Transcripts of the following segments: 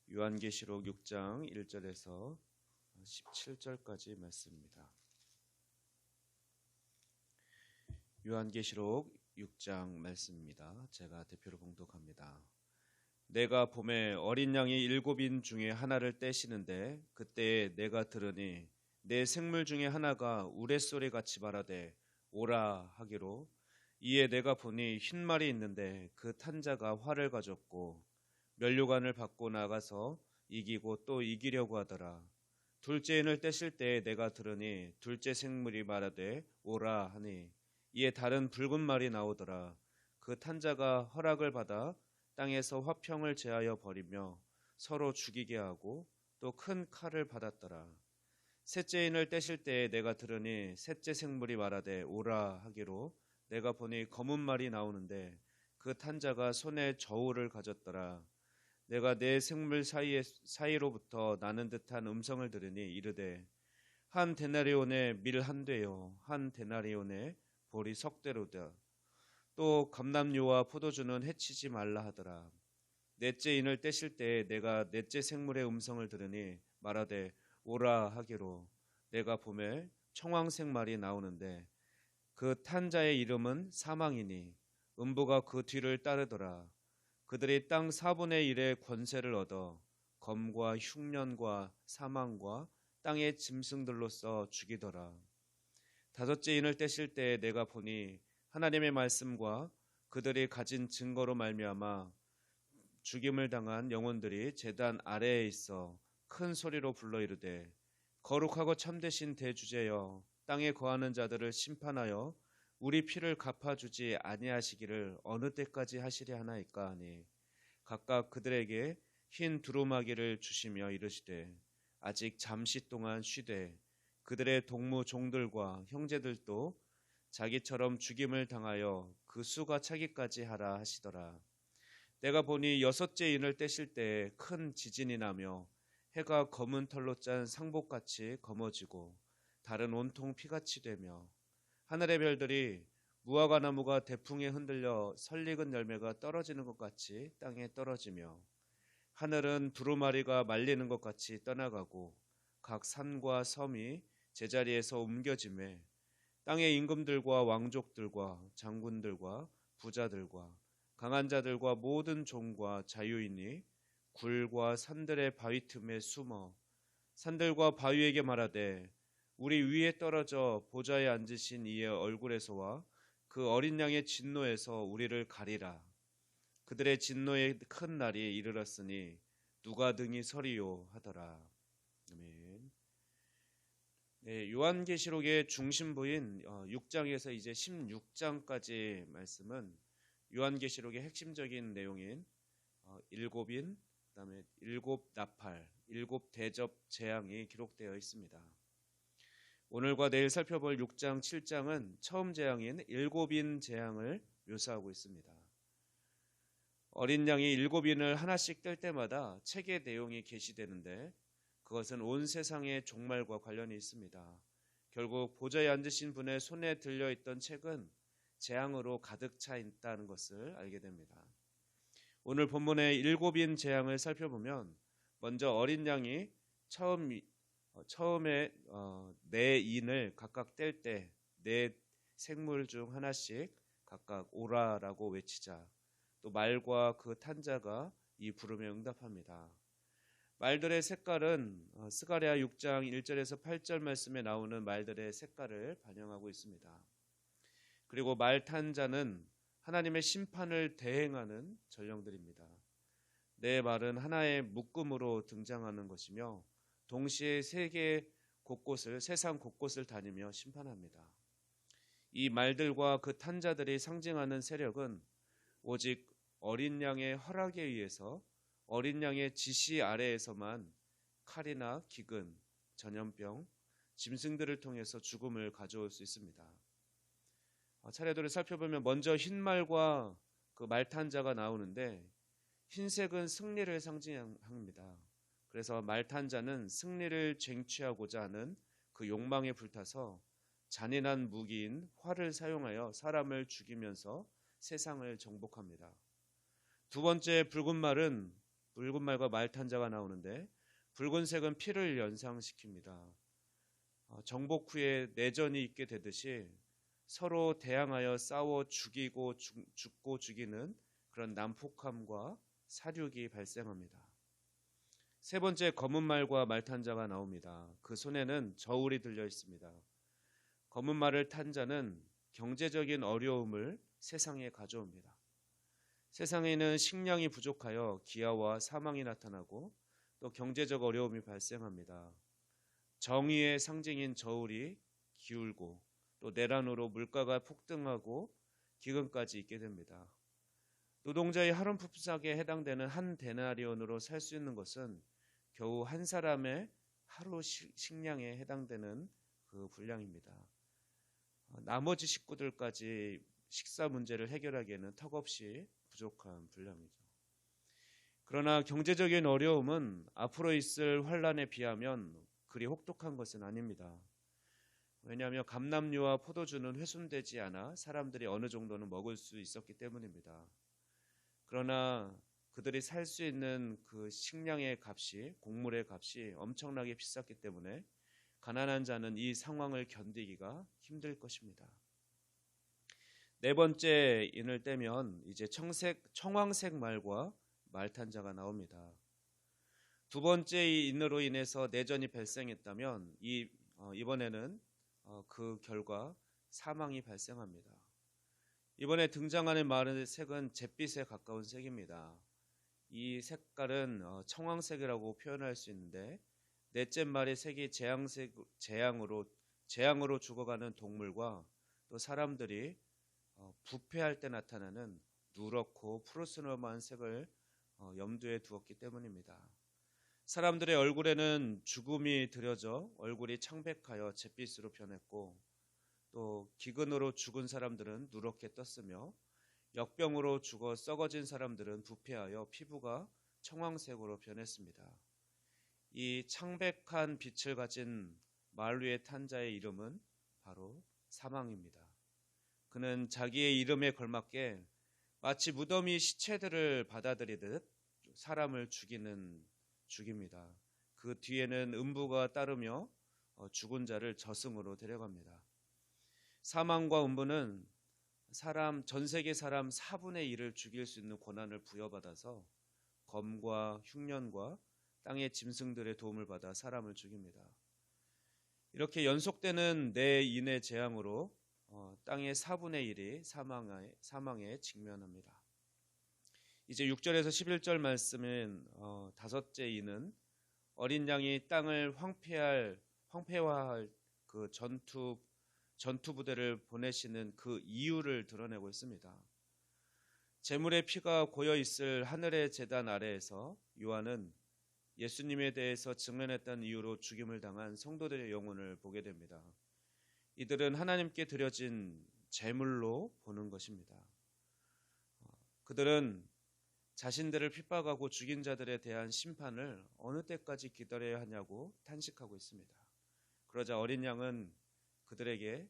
요한계시록 6장 1절에서 17절까지 말씀입니다. 요한계시록 6장 말씀입니다. 제가 대표로 봉독합니다. 내가 봄에 어린 양이 7인 중에 하나를 떼시는데 그때에 내가 들으니 내 생물 중에 하나가 우레소리 같이 말하되 오라 하기로, 이에 내가 보니 흰 말이 있는데 그 탄자가 활을 가졌고 면류관을 받고 나가서 이기고 또 이기려고 하더라. 둘째 인을 떼실 때에 내가 들으니 둘째 생물이 말하되 오라 하니, 이에 다른 붉은 말이 나오더라. 그 탄자가 허락을 받아 땅에서 화평을 제하여 버리며 서로 죽이게 하고 또 큰 칼을 받았더라. 셋째 인을 떼실 때에 내가 들으니 셋째 생물이 말하되 오라 하기로, 내가 보니 검은 말이 나오는데 그 탄자가 손에 저울을 가졌더라. 내가 내 생물 사이로부터 나는 듯한 음성을 들으니 이르되, 한 데나리온에 밀 한 되요 한 데나리온에 보리 석 대로다. 또 감람류와 포도주는 해치지 말라 하더라. 넷째 인을 떼실 때에 내가 넷째 생물의 음성을 들으니 말하되 오라 하기로, 내가 보매 청황색 말이 나오는데 그 탄자의 이름은 사망이니 음부가 그 뒤를 따르더라. 그들이 땅 4분의 1의 권세를 얻어 검과 흉년과 사망과 땅의 짐승들로서 죽이더라. 다섯째 인을 떼실 때에 내가 보니 하나님의 말씀과 그들이 가진 증거로 말미암아 죽임을 당한 영혼들이 제단 아래에 있어 큰 소리로 불러 이르되, 거룩하고 참되신 대주제여, 땅에 거하는 자들을 심판하여 우리 피를 갚아주지 아니하시기를 어느 때까지 하시려 하나이까 하니, 각각 그들에게 흰 두루마기를 주시며 이르시되, 아직 잠시 동안 쉬되 그들의 동무 종들과 형제들도 자기처럼 죽임을 당하여 그 수가 차기까지 하라 하시더라. 내가 보니 여섯째 인을 떼실 때에 큰 지진이 나며 해가 검은 털로 짠 상복같이 검어지고 달은 온통 피같이 되며 하늘의 별들이 무화과 나무가 대풍에 흔들려 설익은 열매가 떨어지는 것 같이 땅에 떨어지며, 하늘은 두루마리가 말리는 것 같이 떠나가고 각 산과 섬이 제자리에서 옮겨지매, 땅의 임금들과 왕족들과 장군들과 부자들과 강한 자들과 모든 종과 자유인이 굴과 산들의 바위 틈에 숨어 산들과 바위에게 말하되, 우리 위에 떨어져 보좌에 앉으신 이의 얼굴에서와 그 어린 양의 진노에서 우리를 가리라. 그들의 진노의 큰 날이 이르렀으니 누가 등이 서리요 하더라. 아멘. 네, 요한계시록의 중심부인 6장에서 이제 16장까지 말씀은 요한계시록의 핵심적인 내용인 일곱인, 그다음에 일곱 나팔, 일곱 대접 재앙이 기록되어 있습니다. 오늘과 내일 살펴볼 6장, 7장은 처음 재앙인 일곱인 재앙을 묘사하고 있습니다. 어린 양이 일곱인을 하나씩 뗄 때마다 책의 내용이 게시되는데 그것은 온 세상의 종말과 관련이 있습니다. 결국 보좌에 앉으신 분의 손에 들려있던 책은 재앙으로 가득 차 있다는 것을 알게 됩니다. 오늘 본문의 일곱인 재앙을 살펴보면 먼저 어린 양이 처음에 네 인을 각각 뗄 때 네 생물 중 하나씩 각각 오라라고 외치자, 또 말과 그 탄자가 이 부름에 응답합니다. 말들의 색깔은 스가랴 6장 1절에서 8절 말씀에 나오는 말들의 색깔을 반영하고 있습니다. 그리고 말 탄자는 하나님의 심판을 대행하는 전령들입니다. 네 말은 하나의 묶음으로 등장하는 것이며 동시에 세상 곳곳을 다니며 심판합니다. 이 말들과 그 탄자들이 상징하는 세력은 오직 어린 양의 허락에 의해서 어린 양의 지시 아래에서만 칼이나 기근, 전염병, 짐승들을 통해서 죽음을 가져올 수 있습니다. 차례대로 살펴보면 먼저 흰 말과 그 말탄자가 나오는데, 흰색은 승리를 상징합니다. 그래서 말탄자는 승리를 쟁취하고자 하는 그 욕망에 불타서 잔인한 무기인 활을 사용하여 사람을 죽이면서 세상을 정복합니다. 두 번째 붉은 말은 붉은 말과 말탄자가 나오는데 붉은색은 피를 연상시킵니다. 정복 후에 내전이 있게 되듯이 서로 대항하여 싸워 죽고 죽이는 그런 난폭함과 사륙이 발생합니다. 세 번째, 검은 말과 말탄자가 나옵니다. 그 손에는 저울이 들려 있습니다. 검은 말을 탄 자는 경제적인 어려움을 세상에 가져옵니다. 세상에는 식량이 부족하여 기아와 사망이 나타나고 또 경제적 어려움이 발생합니다. 정의의 상징인 저울이 기울고 또 내란으로 물가가 폭등하고 기근까지 있게 됩니다. 노동자의 하룻풋삭에 해당되는 한 데나리온으로 살 수 있는 것은 겨우 한 사람의 하루 식량에 해당되는 그 분량입니다. 나머지 식구들까지 식사 문제를 해결하기에는 턱없이 부족한 분량이죠. 그러나 경제적인 어려움은 앞으로 있을 환란에 비하면 그리 혹독한 것은 아닙니다. 왜냐하면 감람류와 포도주는 훼손되지 않아 사람들이 어느 정도는 먹을 수 있었기 때문입니다. 그러나 그들이 살 수 있는 그 식량의 값이, 곡물의 값이 엄청나게 비쌌기 때문에 가난한 자는 이 상황을 견디기가 힘들 것입니다. 네 번째 인을 떼면 이제 청황색 말과 말탄자가 나옵니다. 두 번째 인으로 인해서 내전이 발생했다면 이번에는 그 결과 사망이 발생합니다. 이번에 등장하는 말의 색은 잿빛에 가까운 색입니다. 이 색깔은 청황색이라고 표현할 수 있는데 넷째 말의 색이 재앙으로 죽어가는 동물과 또 사람들이 부패할 때 나타나는 누렇고 푸르스름한 색을 염두에 두었기 때문입니다. 사람들의 얼굴에는 죽음이 드려져 얼굴이 창백하여 잿빛으로 변했고 또 기근으로 죽은 사람들은 누렇게 떴으며 역병으로 죽어 썩어진 사람들은 부패하여 피부가 청황색으로 변했습니다. 이 창백한 빛을 가진 말 위에 탄 자의 이름은 바로 사망입니다. 그는 자기의 이름에 걸맞게 마치 무덤이 시체들을 받아들이듯 사람을 죽입니다. 그 뒤에는 음부가 따르며 죽은 자를 저승으로 데려갑니다. 사망과 음부는 전 세계 사람 4분의 1을 죽일 수 있는 권한을 부여받아서 검과 흉년과 땅의 짐승들의 도움을 받아 사람을 죽입니다. 이렇게 연속되는 네 인의 재앙으로 땅의 4분의 1이 사망에 직면합니다. 이제 6절에서 11절 말씀은 다섯째 인은 어린 양이 땅을 황폐화할 그 전투 부대를 보내시는 그 이유를 드러내고 있습니다. 제물의 피가 고여 있을 하늘의 제단 아래에서 요한은 예수님에 대해서 증언했던 이유로 죽임을 당한 성도들의 영혼을 보게 됩니다. 이들은 하나님께 드려진 제물로 보는 것입니다. 그들은 자신들을 핍박하고 죽인 자들에 대한 심판을 어느 때까지 기다려야 하냐고 탄식하고 있습니다. 그러자 어린 양은 그들에게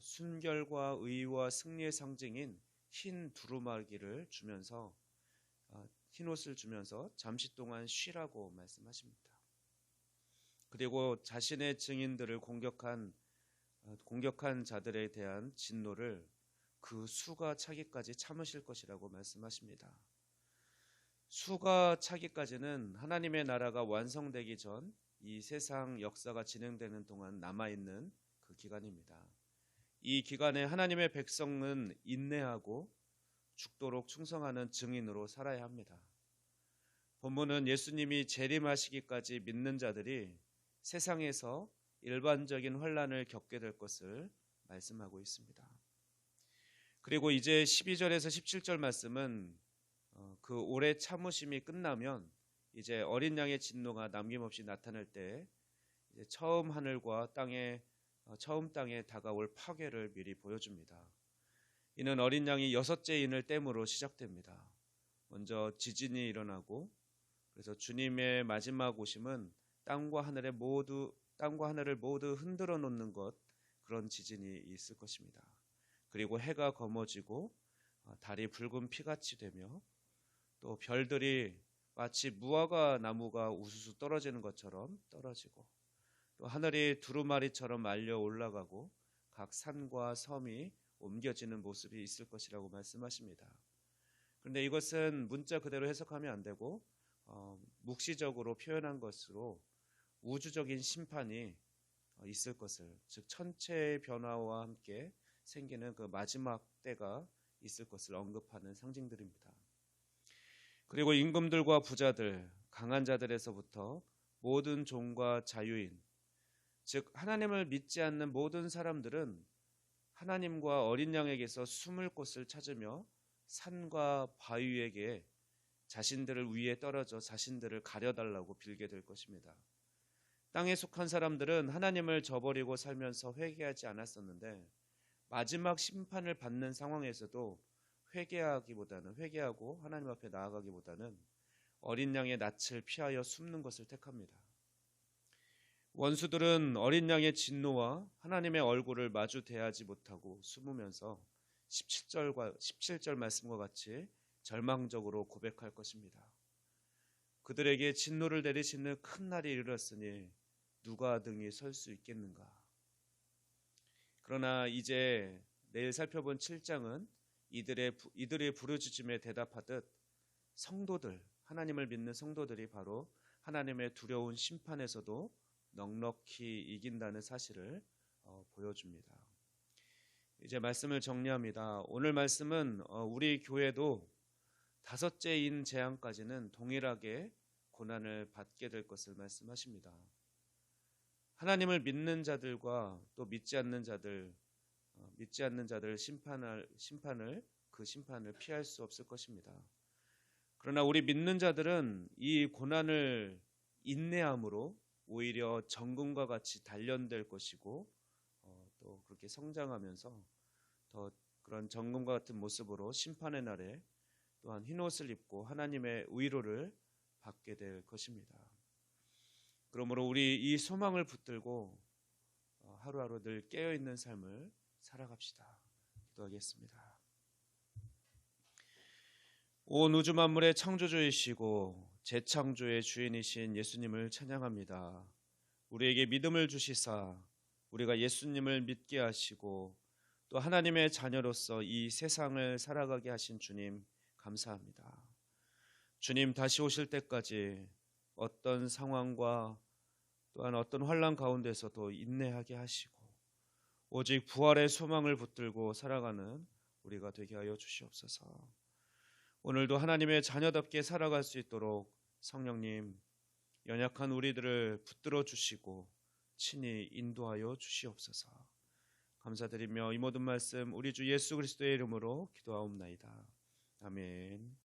순결과 의와 승리의 상징인 흰 두루마기를 주면서 흰 옷을 주면서 잠시 동안 쉬라고 말씀하십니다. 그리고 자신의 증인들을 공격한 자들에 대한 진노를 그 수가 차기까지 참으실 것이라고 말씀하십니다. 수가 차기까지는 하나님의 나라가 완성되기 전 이 세상 역사가 진행되는 동안 남아있는 그 기간입니다. 이 기간에 하나님의 백성은 인내하고 죽도록 충성하는 증인으로 살아야 합니다. 본문은 예수님이 재림하시기까지 믿는 자들이 세상에서 일반적인 환난을 겪게 될 것을 말씀하고 있습니다. 그리고 이제 12절에서 17절 말씀은 그 오래 참으심이 끝나면 이제 어린 양의 진노가 남김없이 나타날 때 이제 처음 땅에 다가올 파괴를 미리 보여줍니다. 이는 어린 양이 여섯째 인을 땜으로 시작됩니다. 먼저 지진이 일어나고 그래서 주님의 마지막 오심은 땅과 하늘을 모두 흔들어 놓는 그런 지진이 있을 것입니다. 그리고 해가 검어지고 달이 붉은 피같이 되며 또 별들이 마치 무화과 나무가 우수수 떨어지는 것처럼 떨어지고, 또 하늘이 두루마리처럼 말려 올라가고 각 산과 섬이 옮겨지는 모습이 있을 것이라고 말씀하십니다. 그런데 이것은 문자 그대로 해석하면 안 되고 묵시적으로 표현한 것으로 우주적인 심판이 있을 것을, 즉 천체의 변화와 함께 생기는 그 마지막 때가 있을 것을 언급하는 상징들입니다. 그리고 임금들과 부자들, 강한 자들에서부터 모든 종과 자유인, 즉 하나님을 믿지 않는 모든 사람들은 하나님과 어린 양에게서 숨을 곳을 찾으며 산과 바위에게 자신들을 위에 떨어져 자신들을 가려달라고 빌게 될 것입니다. 땅에 속한 사람들은 하나님을 저버리고 살면서 회개하지 않았었는데 마지막 심판을 받는 상황에서도 회개하고 하나님 앞에 나아가기보다는 어린 양의 낯을 피하여 숨는 것을 택합니다. 원수들은 어린 양의 진노와 하나님의 얼굴을 마주 대하지 못하고 숨으면서 17절 말씀과 같이 절망적으로 고백할 것입니다. 그들에게 진노를 내리시는 큰 날이 이르렀으니 누가 등이 설 수 있겠는가. 그러나 이제 내일 살펴본 7장은 이들의 부르짖음에 대답하듯 성도들, 하나님을 믿는 성도들이 바로 하나님의 두려운 심판에서도 넉넉히 이긴다는 사실을 보여줍니다. 이제 말씀을 정리합니다. 오늘 말씀은 우리 교회도 다섯째인 재앙까지는 동일하게 고난을 받게 될 것을 말씀하십니다. 하나님을 믿는 자들과 또 믿지 않는 자들 그 심판을 피할 수 없을 것입니다. 그러나 우리 믿는 자들은 이 고난을 인내함으로 오히려 정금과 같이 단련될 것이고 또 그렇게 성장하면서 더 그런 정금과 같은 모습으로 심판의 날에 또한 흰옷을 입고 하나님의 의로를 받게 될 것입니다. 그러므로 우리 이 소망을 붙들고 하루하루 늘 깨어있는 삶을 살아갑시다. 기도하겠습니다. 온 우주 만물의 창조주이시고 재창조의 주인이신 예수님을 찬양합니다. 우리에게 믿음을 주시사 우리가 예수님을 믿게 하시고 또 하나님의 자녀로서 이 세상을 살아가게 하신 주님 감사합니다. 주님 다시 오실 때까지 어떤 상황과 또한 어떤 환난 가운데서도 인내하게 하시고 오직 부활의 소망을 붙들고 살아가는 우리가 되게 하여 주시옵소서. 오늘도 하나님의 자녀답게 살아갈 수 있도록 성령님 연약한 우리들을 붙들어 주시고 친히 인도하여 주시옵소서. 감사드리며 이 모든 말씀 우리 주 예수 그리스도의 이름으로 기도하옵나이다. 아멘.